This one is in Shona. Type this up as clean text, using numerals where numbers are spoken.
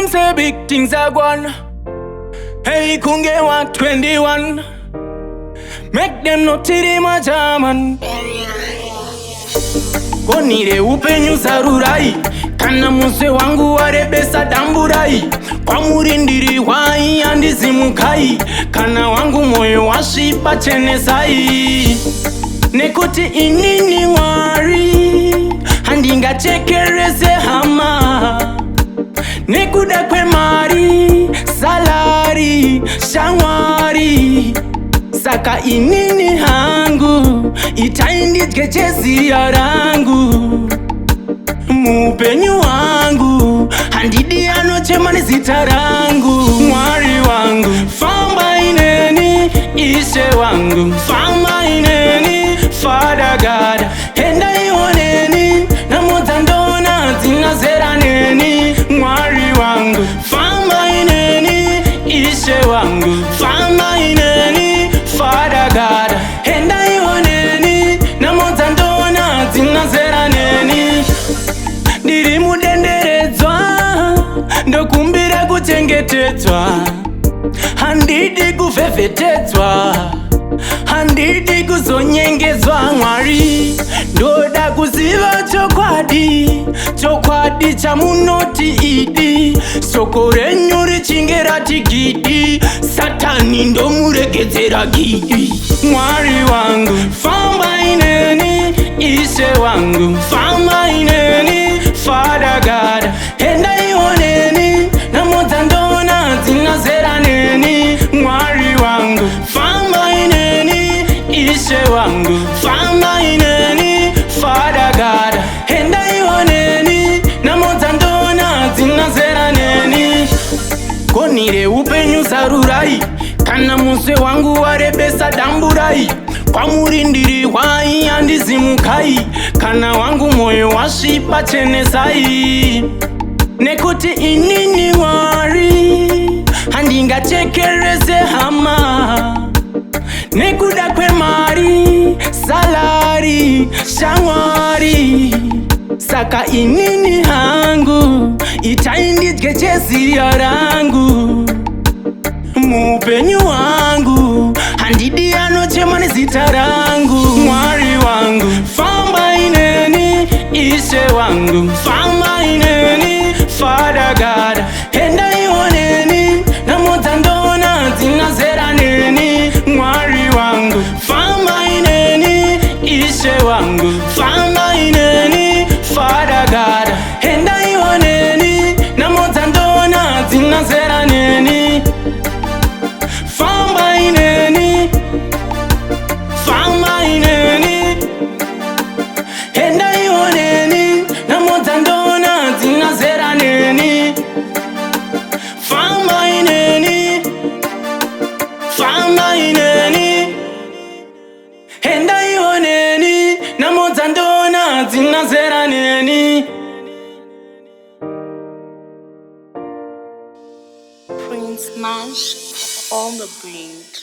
them say big things are gone. Hey, kungewa 21. Make them not tiri majaman. Konire upenyu sarurai. Kana muse wangu warebesa damburai. Kwa murindiri wai andizimukai. Kana wangu moyo washipa chenesai. Nekuti inini wari. Handinga chekereze hama. Nekuda kwe mari. Salari. Shangwari. Saka inini hangu. Itainditke chezi ya rangu. Mupenyu wangu handidi anochemani zita rangu. Mwari wangu famba ineni ishe wangu. Famba ineni Father God. Henda ioneni na mozandona zinazera neni. Mwari wangu famba ineni ishe wangu. Famba ineni Father God. Henda ioneni na mozandona zinazera neni. Ndiri mudenderedzwa ndokumbira kuchengetedzwa. Handidi kuvhevhetedzwa, handidi kuzonyengedzwa. Mwari ndoda kuziva chokwadi, chokwadi chamunoti idi. Soko renyu richinge rati gidi, Satani ndomuregedzera gidi. Mwari wangu famba ineni ishe wangu. Famba ineni Father God. Henda ioneni na mozandona zinazera neni. Mwari wangu famba ineni ishe wangu. Famba ineni Father God. Henda ioneni na mozandona zinazera neni. Konire upenyu sarurai. Kana muse wangu warebesa damburai. Kwa murindiri wai andizimukai. Kana wangu moyo washipa chenesai. Nekuti inini wari. Handinga chekereze hama. Nekuda kwe mari. Salari. Shangwari. Saka inini hangu. Itainditke chezi ya rangu. Mupenyu wangu handidi anochemani zita rangu. Mwari wangu famba ineni ishe wangu. Famba ineni Father God. Henda ioneni na mozandona zinazera neni. Mwari wangu famba ineni ishe wangu. Famba ineni Father God. Henda ioneni na mozandona zinazera neni. Famba ineni, famba ineni. Henda ioneni na mozandona zinazera neni. Famba ineni, famba ineni. Henda ioneni na mozandona zinazera neni. Prince Nash on the beat.